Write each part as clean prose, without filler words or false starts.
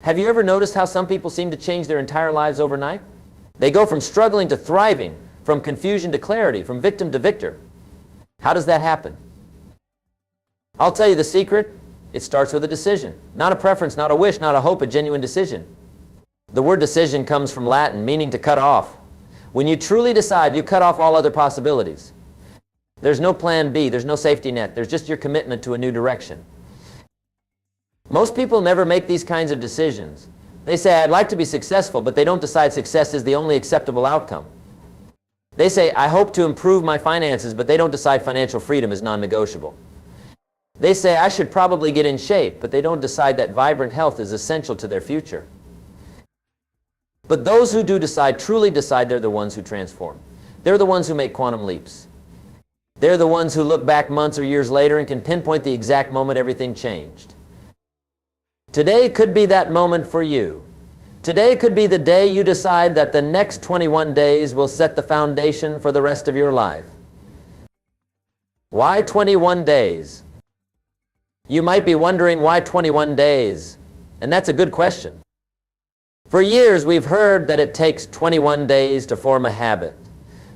Have you ever noticed how some people seem to change their entire lives overnight? They go from struggling to thriving, from confusion to clarity, from victim to victor. How does that happen? I'll tell you the secret. It starts with a decision. Not a preference, not a wish, not a hope, a genuine decision. The word decision comes from Latin, meaning to cut off. When you truly decide, you cut off all other possibilities. There's no plan B, there's no safety net, there's just your commitment to a new direction. Most people never make these kinds of decisions. They say, I'd like to be successful, but they don't decide success is the only acceptable outcome. They say, I hope to improve my finances, but they don't decide financial freedom is non-negotiable. They say, I should probably get in shape, but they don't decide that vibrant health is essential to their future. But those who do decide, truly decide, they're the ones who transform. They're the ones who make quantum leaps. They're the ones who look back months or years later and can pinpoint the exact moment everything changed. Today could be that moment for you. Today could be the day you decide that the next 21 days will set the foundation for the rest of your life. Why 21 days? You might be wondering why 21 days, and that's a good question. For years we've heard that it takes 21 days to form a habit.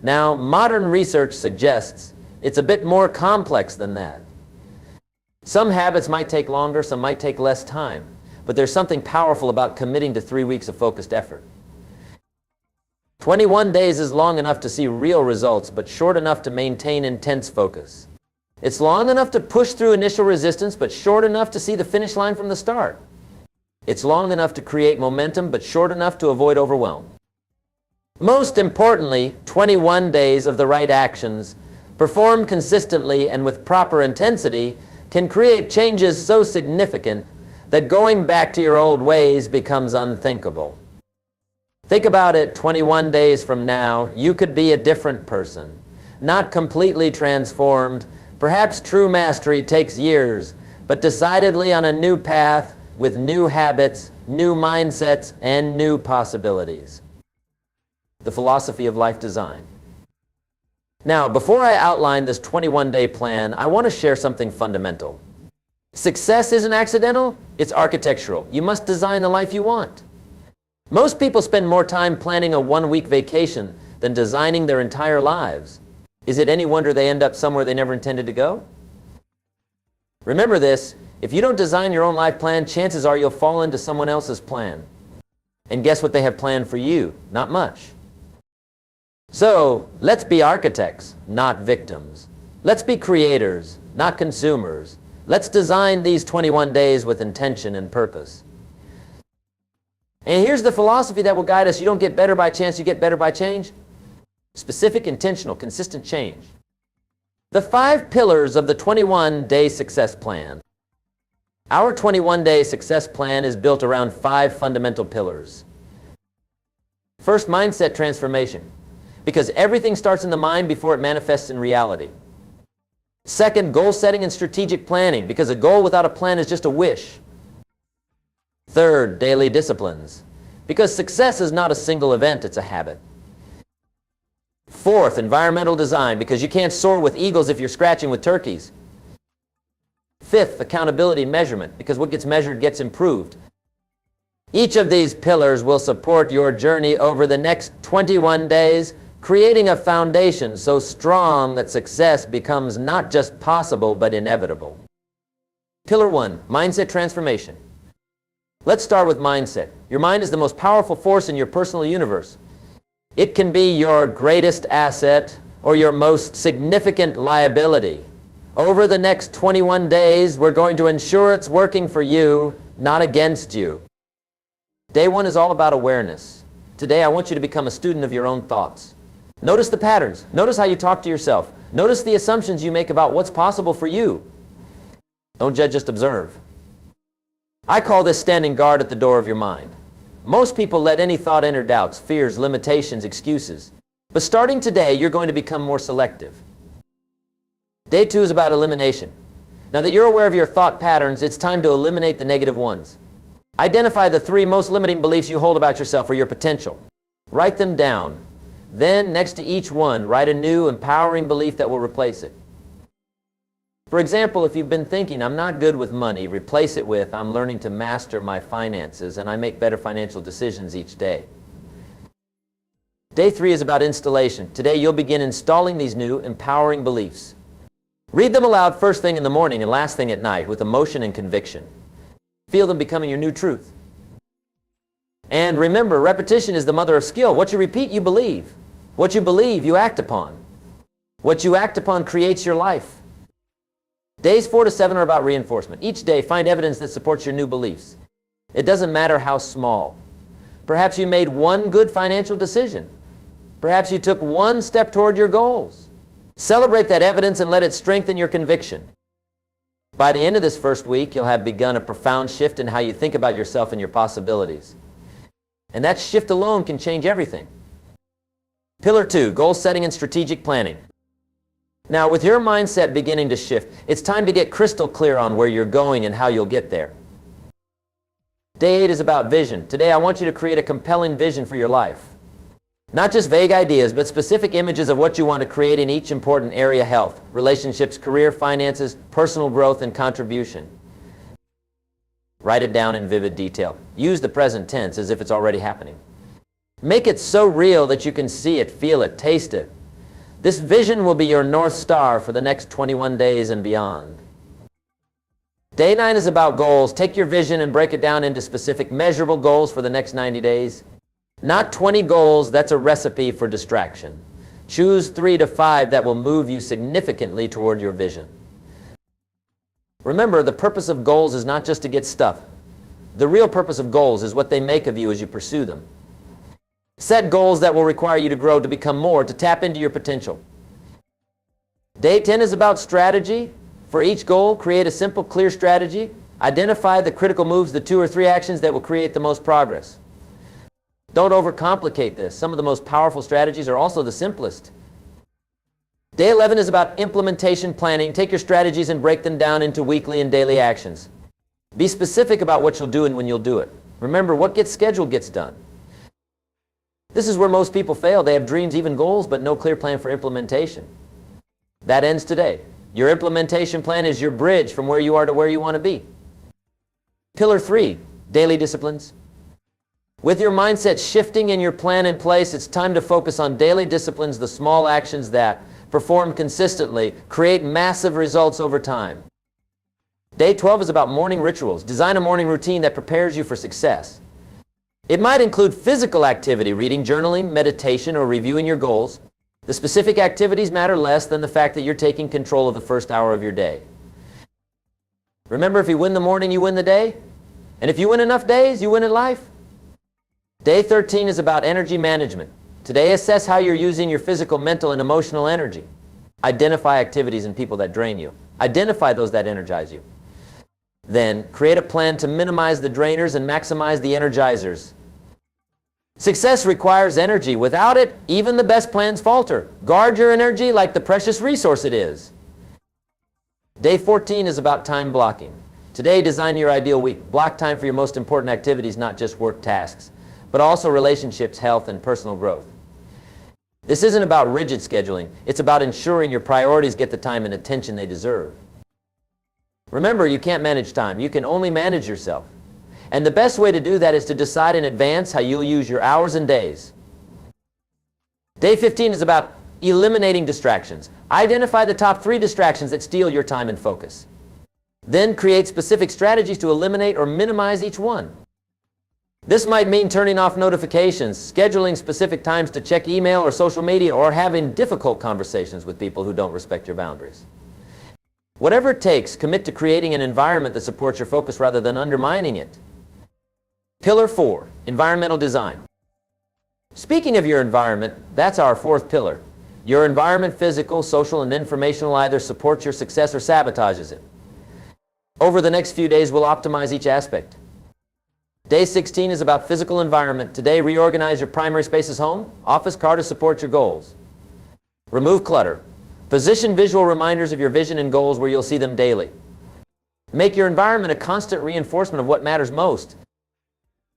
Now, modern research suggests it's a bit more complex than that. Some habits might take longer, some might take less time, but there's something powerful about committing to 3 weeks of focused effort. 21 days is long enough to see real results, but short enough to maintain intense focus. It's long enough to push through initial resistance, but short enough to see the finish line from the start. It's long enough to create momentum, but short enough to avoid overwhelm. Most importantly, 21 days of the right actions, performed consistently and with proper intensity, can create changes so significant that going back to your old ways becomes unthinkable. Think about it, 21 days from now, you could be a different person. Not completely transformed. Perhaps true mastery takes years, but decidedly on a new path with new habits, new mindsets, and new possibilities. The philosophy of life design. Now, before I outline this 21-day plan, I want to share something fundamental. Success isn't accidental, it's architectural. You must design the life you want. Most people spend more time planning a one-week vacation than designing their entire lives. Is it any wonder they end up somewhere they never intended to go? Remember this, if you don't design your own life plan, chances are you'll fall into someone else's plan. And guess what they have planned for you? Not much. So, let's be architects, not victims. Let's be creators, not consumers. Let's design these 21 days with intention and purpose. And here's the philosophy that will guide us. You don't get better by chance, you get better by change. Specific, intentional, consistent change. The 5 pillars of the 21-day success plan. Our 21-day success plan is built around 5 fundamental pillars. First, mindset transformation, because everything starts in the mind before it manifests in reality. Second, goal setting and strategic planning, because a goal without a plan is just a wish. Third, daily disciplines, because success is not a single event, it's a habit. Fourth, environmental design, because you can't soar with eagles if you're scratching with turkeys. Fifth, accountability measurement, because what gets measured gets improved. Each of these pillars will support your journey over the next 21 days, creating a foundation so strong that success becomes not just possible but inevitable. Pillar 1, mindset transformation. Let's start with mindset. Your mind is the most powerful force in your personal universe. It can be your greatest asset or your most significant liability. Over the next 21 days, we're going to ensure it's working for you, not against you. Day 1 is all about awareness. Today, I want you to become a student of your own thoughts. Notice the patterns. Notice how you talk to yourself. Notice the assumptions you make about what's possible for you. Don't judge, just observe. I call this standing guard at the door of your mind. Most people let any thought enter doubts, fears, limitations, excuses. But starting today, you're going to become more selective. Day 2 is about elimination. Now that you're aware of your thought patterns, it's time to eliminate the negative ones. Identify the 3 most limiting beliefs you hold about yourself or your potential. Write them down. Then, next to each one, write a new, empowering belief that will replace it. For example, if you've been thinking, I'm not good with money, replace it with, I'm learning to master my finances and I make better financial decisions each day. Day 3 is about installation. Today you'll begin installing these new, empowering beliefs. Read them aloud first thing in the morning and last thing at night with emotion and conviction. Feel them becoming your new truth. And remember, repetition is the mother of skill. What you repeat, you believe. What you believe, you act upon. What you act upon creates your life. Days 4 to 7 are about reinforcement. Each day, find evidence that supports your new beliefs. It doesn't matter how small. Perhaps you made one good financial decision. Perhaps you took one step toward your goals. Celebrate that evidence and let it strengthen your conviction. By the end of this first week, you'll have begun a profound shift in how you think about yourself and your possibilities. And that shift alone can change everything. Pillar 2, goal setting and strategic planning. Now, with your mindset beginning to shift, it's time to get crystal clear on where you're going and how you'll get there. Day 8 is about vision. Today, I want you to create a compelling vision for your life. Not just vague ideas, but specific images of what you want to create in each important area: health, relationships, career, finances, personal growth, and contribution. Write it down in vivid detail. Use the present tense as if it's already happening. Make it so real that you can see it, feel it, taste it. This vision will be your North Star for the next 21 days and beyond. Day 9 is about goals. Take your vision and break it down into specific, measurable goals for the next 90 days. Not 20 goals, that's a recipe for distraction. Choose 3 to 5 that will move you significantly toward your vision. Remember, the purpose of goals is not just to get stuff. The real purpose of goals is what they make of you as you pursue them. Set goals that will require you to grow, to become more, to tap into your potential. Day 10 is about strategy. For each goal, create a simple, clear strategy. Identify the critical moves, the 2 or 3 actions that will create the most progress. Don't overcomplicate this. Some of the most powerful strategies are also the simplest. Day 11 is about implementation planning. Take your strategies and break them down into weekly and daily actions. Be specific about what you'll do and when you'll do it. Remember, what gets scheduled gets done. This is where most people fail. They have dreams, even goals, but no clear plan for implementation. That ends today. Your implementation plan is your bridge from where you are to where you want to be. Pillar 3, daily disciplines. With your mindset shifting and your plan in place, it's time to focus on daily disciplines, the small actions that, performed consistently, create massive results over time. Day 12 is about morning rituals. Design a morning routine that prepares you for success. It might include physical activity, reading, journaling, meditation, or reviewing your goals. The specific activities matter less than the fact that you're taking control of the first hour of your day. Remember, if you win the morning, you win the day. And if you win enough days, you win in life. Day 13 is about energy management. Today, assess how you're using your physical, mental, and emotional energy. Identify activities and people that drain you. Identify those that energize you. Then, create a plan to minimize the drainers and maximize the energizers. Success requires energy. Without it, even the best plans falter. Guard your energy like the precious resource it is. Day 14 is about time blocking. Today, design your ideal week. Block time for your most important activities, not just work tasks, but also relationships, health, and personal growth. This isn't about rigid scheduling. It's about ensuring your priorities get the time and attention they deserve. Remember, you can't manage time. You can only manage yourself. And the best way to do that is to decide in advance how you'll use your hours and days. Day 15 is about eliminating distractions. Identify the top 3 distractions that steal your time and focus. Then create specific strategies to eliminate or minimize each one. This might mean turning off notifications, scheduling specific times to check email or social media, or having difficult conversations with people who don't respect your boundaries. Whatever it takes, commit to creating an environment that supports your focus rather than undermining it. Pillar 4, environmental design. Speaking of your environment, that's our 4th pillar. Your environment, physical, social, and informational, either supports your success or sabotages it. Over the next few days, we'll optimize each aspect. Day 16 is about physical environment. Today, reorganize your primary spaces: home, office, car to support your goals. Remove clutter. Position visual reminders of your vision and goals where you'll see them daily. Make your environment a constant reinforcement of what matters most.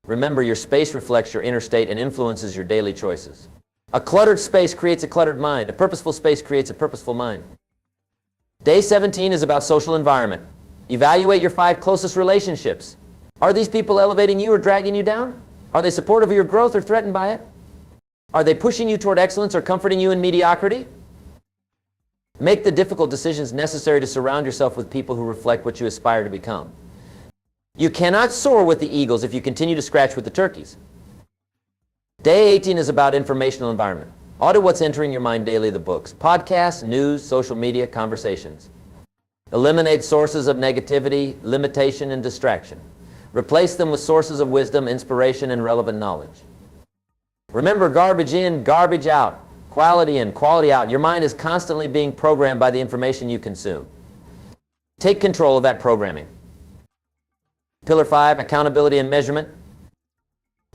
Remember, your space reflects your inner state and influences your daily choices. A cluttered space creates a cluttered mind. A purposeful space creates a purposeful mind. Day 17 is about social environment. Evaluate your 5 closest relationships. Are these people elevating you or dragging you down? Are they supportive of your growth or threatened by it? Are they pushing you toward excellence or comforting you in mediocrity? Make the difficult decisions necessary to surround yourself with people who reflect what you aspire to become. You cannot soar with the eagles if you continue to scratch with the turkeys. Day 18 is about informational environment. Audit what's entering your mind daily, the books, podcasts, news, social media, conversations. Eliminate sources of negativity, limitation, and distraction. Replace them with sources of wisdom, inspiration, and relevant knowledge. Remember, garbage in, garbage out, quality in, quality out. Your mind is constantly being programmed by the information you consume. Take control of that programming. Pillar 5, accountability and measurement.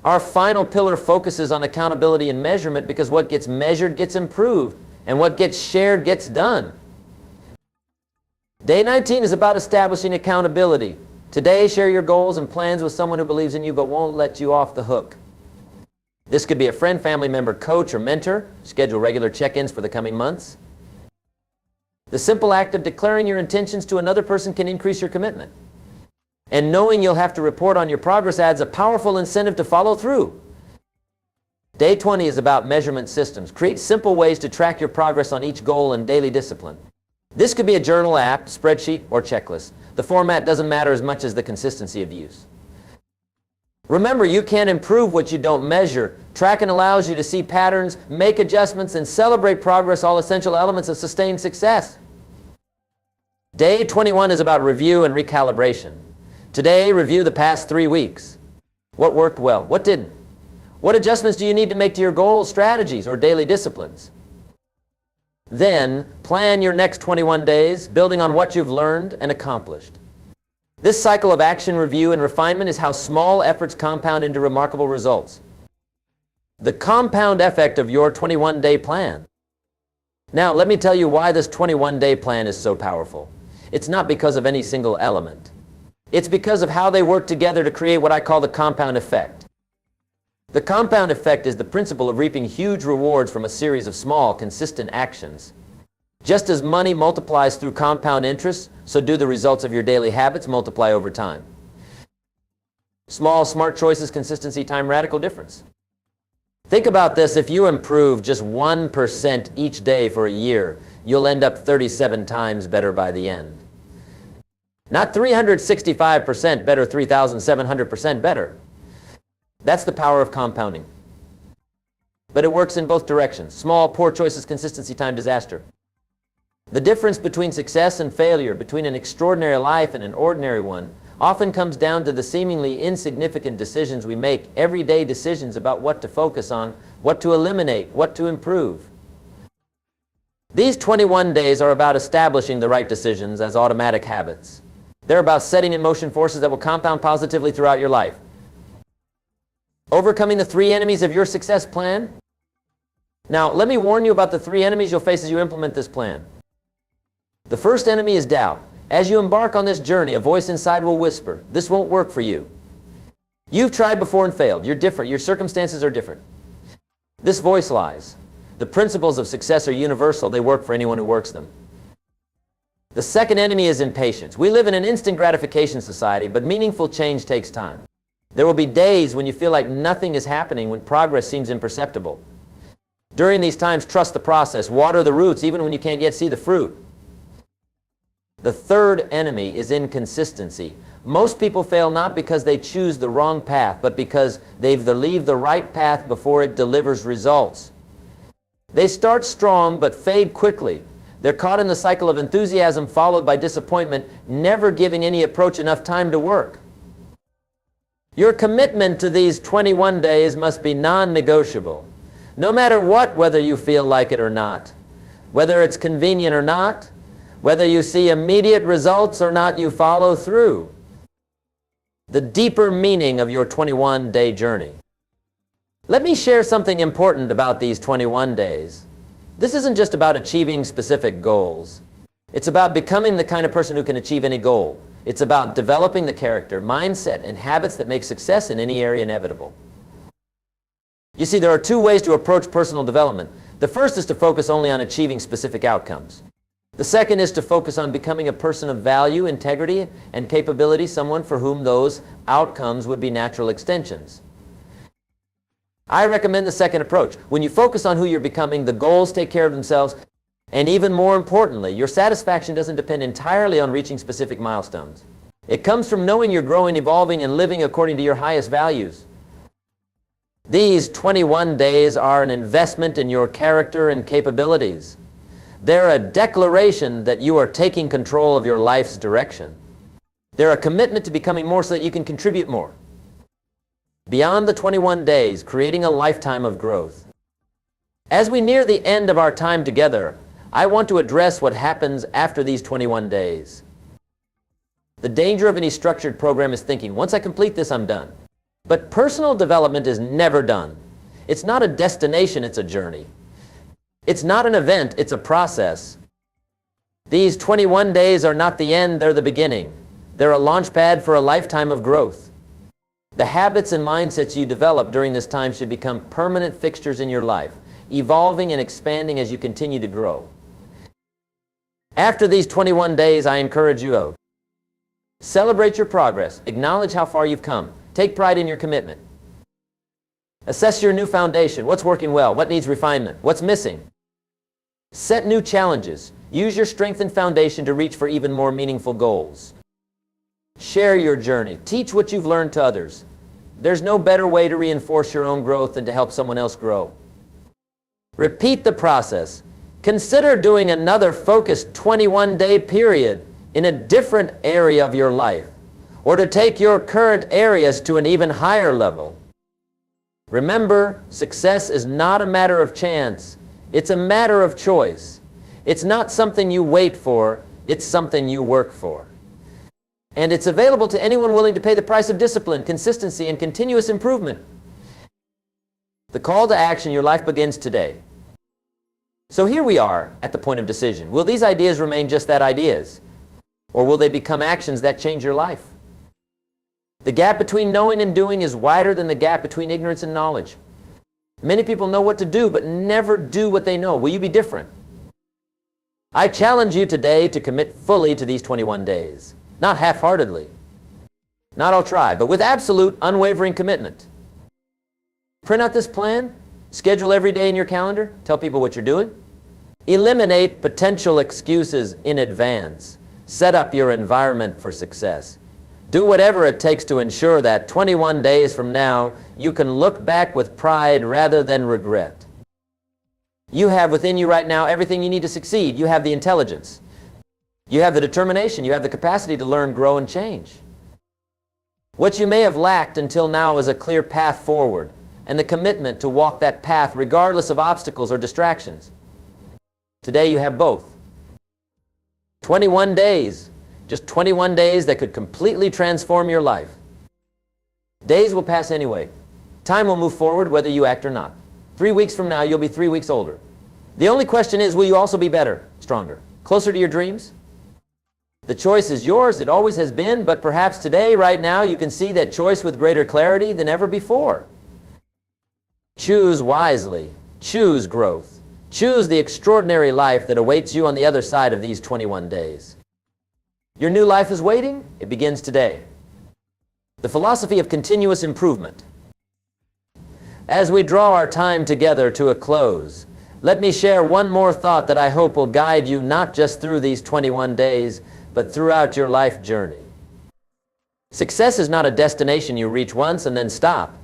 Our final pillar focuses on accountability and measurement because what gets measured gets improved, and what gets shared gets done. Day 19 is about establishing accountability. Today, share your goals and plans with someone who believes in you but won't let you off the hook. This could be a friend, family member, coach, or mentor. Schedule regular check-ins for the coming months. The simple act of declaring your intentions to another person can increase your commitment. And knowing you'll have to report on your progress adds a powerful incentive to follow through. Day 20 is about measurement systems. Create simple ways to track your progress on each goal and daily discipline. This could be a journal app, spreadsheet, or checklist. The format doesn't matter as much as the consistency of use. Remember, you can't improve what you don't measure. Tracking allows you to see patterns, make adjustments, and celebrate progress, all essential elements of sustained success. Day 21 is about review and recalibration. Today, review the past 3 weeks. What worked well? What didn't? What adjustments do you need to make to your goals, strategies, or daily disciplines? Then, plan your next 21 days, building on what you've learned and accomplished. This cycle of action, review, and refinement is how small efforts compound into remarkable results. The compound effect of your 21-day plan. Now, let me tell you why this 21-day plan is so powerful. It's not because of any single element. It's because of how they work together to create what I call the compound effect. The compound effect is the principle of reaping huge rewards from a series of small, consistent actions. Just as money multiplies through compound interest, so do the results of your daily habits multiply over time. Small, smart choices, consistency, time, radical difference. Think about this. If you improve just 1% each day for a year, you'll end up 37 times better by the end. Not 365% better, 3,700% better. That's the power of compounding. But it works in both directions. Small, poor choices, consistency, time, disaster. The difference between success and failure, between an extraordinary life and an ordinary one, often comes down to the seemingly insignificant decisions we make, everyday decisions about what to focus on, what to eliminate, what to improve. These 21 days are about establishing the right decisions as automatic habits. They're about setting in motion forces that will compound positively throughout your life. Overcoming the 3 enemies of your success plan. Now, let me warn you about the 3 enemies you'll face as you implement this plan. The first enemy is doubt. As you embark on this journey, a voice inside will whisper, "This won't work for you. You've tried before and failed. You're different. Your circumstances are different." This voice lies. The principles of success are universal. They work for anyone who works them. The second enemy is impatience. We live in an instant gratification society, but meaningful change takes time. There will be days when you feel like nothing is happening, when progress seems imperceptible. During these times, trust the process. Water the roots, even when you can't yet see the fruit. The third enemy is inconsistency. Most people fail not because they choose the wrong path, but because they leave the right path before it delivers results. They start strong but fade quickly. They're caught in the cycle of enthusiasm followed by disappointment, never giving any approach enough time to work. Your commitment to these 21 days must be non-negotiable. No matter what, whether you feel like it or not, whether it's convenient or not, whether you see immediate results or not, you follow through. The deeper meaning of your 21-day journey. Let me share something important about these 21 days. This isn't just about achieving specific goals. It's about becoming the kind of person who can achieve any goal. It's about developing the character, mindset, and habits that make success in any area inevitable. You see, there are 2 ways to approach personal development. The first is to focus only on achieving specific outcomes. The second is to focus on becoming a person of value, integrity, and capability, someone for whom those outcomes would be natural extensions. I recommend the second approach. When you focus on who you're becoming, the goals take care of themselves, and even more importantly, your satisfaction doesn't depend entirely on reaching specific milestones. It comes from knowing you're growing, evolving, and living according to your highest values. These 21 days are an investment in your character and capabilities. They're a declaration that you are taking control of your life's direction. They're a commitment to becoming more so that you can contribute more. Beyond the 21 days, creating a lifetime of growth. As we near the end of our time together, I want to address what happens after these 21 days. The danger of any structured program is thinking, once I complete this, I'm done. But personal development is never done. It's not a destination, it's a journey. It's not an event, it's a process. These 21 days are not the end, they're the beginning. They're a launch pad for a lifetime of growth. The habits and mindsets you develop during this time should become permanent fixtures in your life, evolving and expanding as you continue to grow. After these 21 days, I encourage you to celebrate your progress, acknowledge how far you've come, take pride in your commitment. Assess your new foundation. What's working well? What needs refinement? What's missing? Set new challenges. Use your strengthened foundation to reach for even more meaningful goals. Share your journey. Teach what you've learned to others. There's no better way to reinforce your own growth than to help someone else grow. Repeat the process. Consider doing another focused 21-day period in a different area of your life, or to take your current areas to an even higher level. Remember, success is not a matter of chance. It's a matter of choice. It's not something you wait for. It's something you work for. And it's available to anyone willing to pay the price of discipline, consistency, and continuous improvement. The call to action, your life begins today. So here we are at the point of decision. Will these ideas remain just that, ideas? Or will they become actions that change your life? The gap between knowing and doing is wider than the gap between ignorance and knowledge. Many people know what to do, but never do what they know. Will you be different? I challenge you today to commit fully to these 21 days. Not half-heartedly. Not I'll try, but with absolute, unwavering commitment. Print out this plan. Schedule every day in your calendar. Tell people what you're doing. Eliminate potential excuses in advance. Set up your environment for success. Do whatever it takes to ensure that 21 days from now, you can look back with pride rather than regret. You have within you right now everything you need to succeed. You have the intelligence. You have the determination. You have the capacity to learn, grow, and change. What you may have lacked until now is a clear path forward and the commitment to walk that path regardless of obstacles or distractions. Today you have both. 21 days. Just 21 days that could completely transform your life. Days will pass anyway. Time will move forward whether you act or not. 3 weeks from now, you'll be 3 weeks older. The only question is, will you also be better, stronger, closer to your dreams? The choice is yours. It always has been, but perhaps today, right now, you can see that choice with greater clarity than ever before. Choose wisely. Choose growth. Choose the extraordinary life that awaits you on the other side of these 21 days. Your new life is waiting. It begins today. The philosophy of continuous improvement. As we draw our time together to a close, let me share one more thought that I hope will guide you not just through these 21 days, but throughout your life journey. Success is not a destination you reach once and then stop.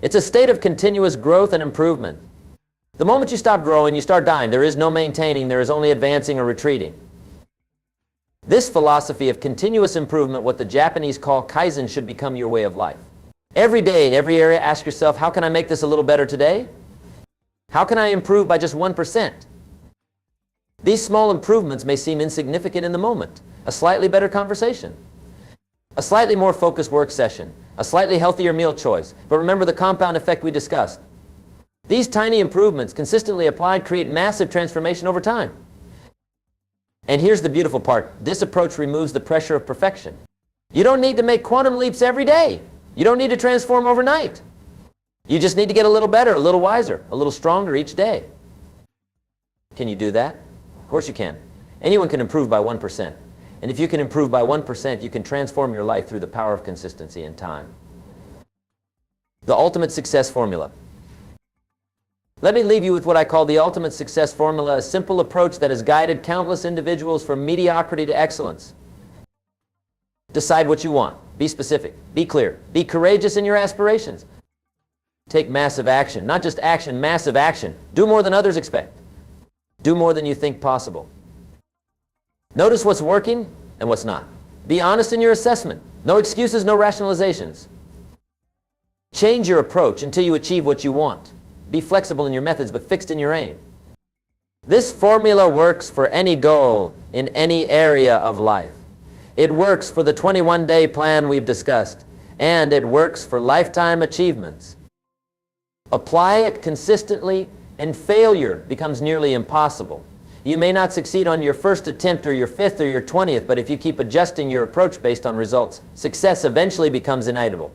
It's a state of continuous growth and improvement. The moment you stop growing, you start dying. There is no maintaining. There is only advancing or retreating. This philosophy of continuous improvement, what the Japanese call kaizen, should become your way of life. Every day, in every area, ask yourself, how can I make this a little better today? How can I improve by just 1%? These small improvements may seem insignificant in the moment. A slightly better conversation, a slightly more focused work session, a slightly healthier meal choice. But remember the compound effect we discussed. These tiny improvements, consistently applied, create massive transformation over time. And here's the beautiful part. This approach removes the pressure of perfection. You don't need to make quantum leaps every day. You don't need to transform overnight. You just need to get a little better, a little wiser, a little stronger each day. Can you do that? Of course you can. Anyone can improve by 1%. And if you can improve by 1%, you can transform your life through the power of consistency and time. The ultimate success formula. Let me leave you with what I call the ultimate success formula, a simple approach that has guided countless individuals from mediocrity to excellence. Decide what you want. Be specific. Be clear. Be courageous in your aspirations. Take massive action. Not just action, massive action. Do more than others expect. Do more than you think possible. Notice what's working and what's not. Be honest in your assessment. No excuses, no rationalizations. Change your approach until you achieve what you want. Be flexible in your methods, but fixed in your aim. This formula works for any goal in any area of life. It works for the 21-day plan we've discussed, and it works for lifetime achievements. Apply it consistently, and failure becomes nearly impossible. You may not succeed on your first attempt or your 5th or your 20th, but if you keep adjusting your approach based on results, success eventually becomes inevitable.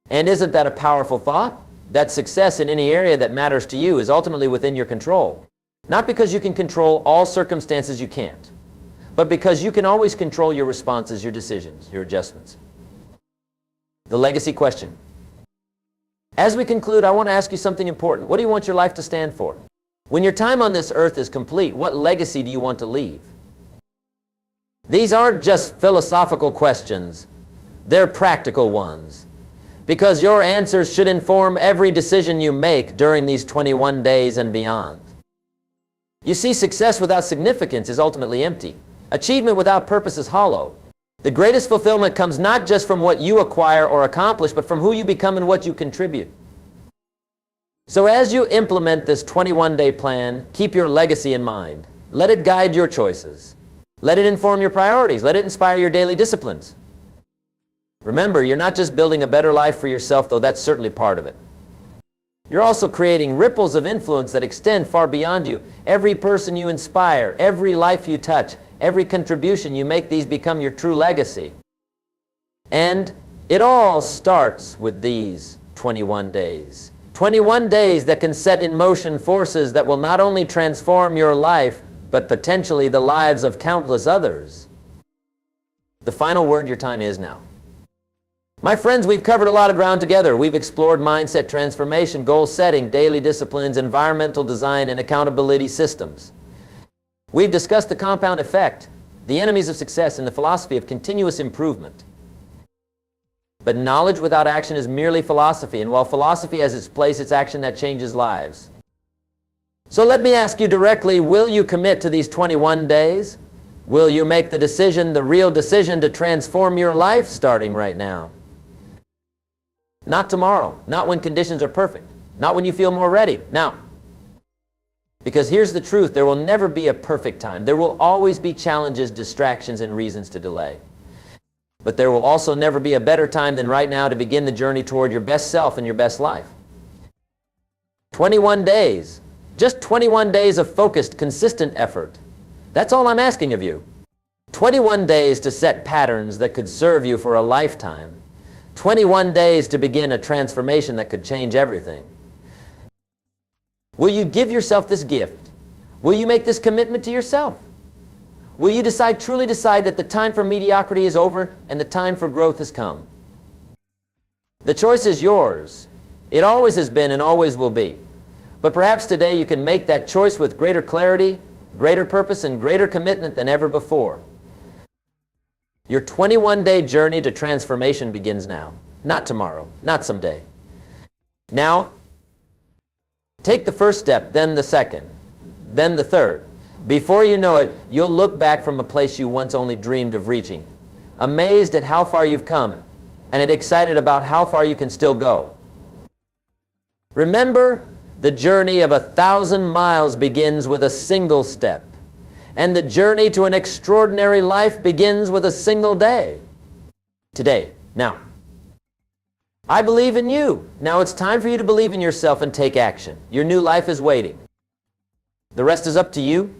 And isn't that a powerful thought? That success in any area that matters to you is ultimately within your control. Not because you can control all circumstances, you can't, but because you can always control your responses, your decisions, your adjustments. The legacy question. As we conclude, I want to ask you something important. What do you want your life to stand for? When your time on this earth is complete, what legacy do you want to leave? These aren't just philosophical questions. They're practical ones. Because your answers should inform every decision you make during these 21 days and beyond. You see, success without significance is ultimately empty. Achievement without purpose is hollow. The greatest fulfillment comes not just from what you acquire or accomplish, but from who you become and what you contribute. So as you implement this 21-day plan, keep your legacy in mind. Let it guide your choices. Let it inform your priorities. Let it inspire your daily disciplines. Remember, you're not just building a better life for yourself, though that's certainly part of it. You're also creating ripples of influence that extend far beyond you. Every person you inspire, every life you touch, every contribution you make, these become your true legacy. And it all starts with these 21 days. 21 days that can set in motion forces that will not only transform your life, but potentially the lives of countless others. The final word, your time is now. My friends, we've covered a lot of ground together. We've explored mindset transformation, goal setting, daily disciplines, environmental design, and accountability systems. We've discussed the compound effect, the enemies of success, and the philosophy of continuous improvement. But knowledge without action is merely philosophy, and while philosophy has its place, it's action that changes lives. So let me ask you directly, will you commit to these 21 days? Will you make the decision, the real decision, to transform your life starting right now? Not tomorrow, not when conditions are perfect, not when you feel more ready. Now, because here's the truth, there will never be a perfect time. There will always be challenges, distractions, and reasons to delay. But there will also never be a better time than right now to begin the journey toward your best self and your best life. 21 days, just 21 days of focused, consistent effort. That's all I'm asking of you. 21 days to set patterns that could serve you for a lifetime. 21 days to begin a transformation that could change everything. Will you give yourself this gift? Will you make this commitment to yourself? Will you truly decide that the time for mediocrity is over and the time for growth has come? The choice is yours. It always has been and always will be. But perhaps today you can make that choice with greater clarity, greater purpose, and greater commitment than ever before. Your 21-day journey to transformation begins now. Not tomorrow, not someday. Now, take the first step, then the second, then the third. Before you know it, you'll look back from a place you once only dreamed of reaching, amazed at how far you've come, and excited about how far you can still go. Remember, the journey of 1,000 miles begins with a single step. And the journey to an extraordinary life begins with a single day. Today. Now. I believe in you. Now it's time for you to believe in yourself and take action. Your new life is waiting. The rest is up to you.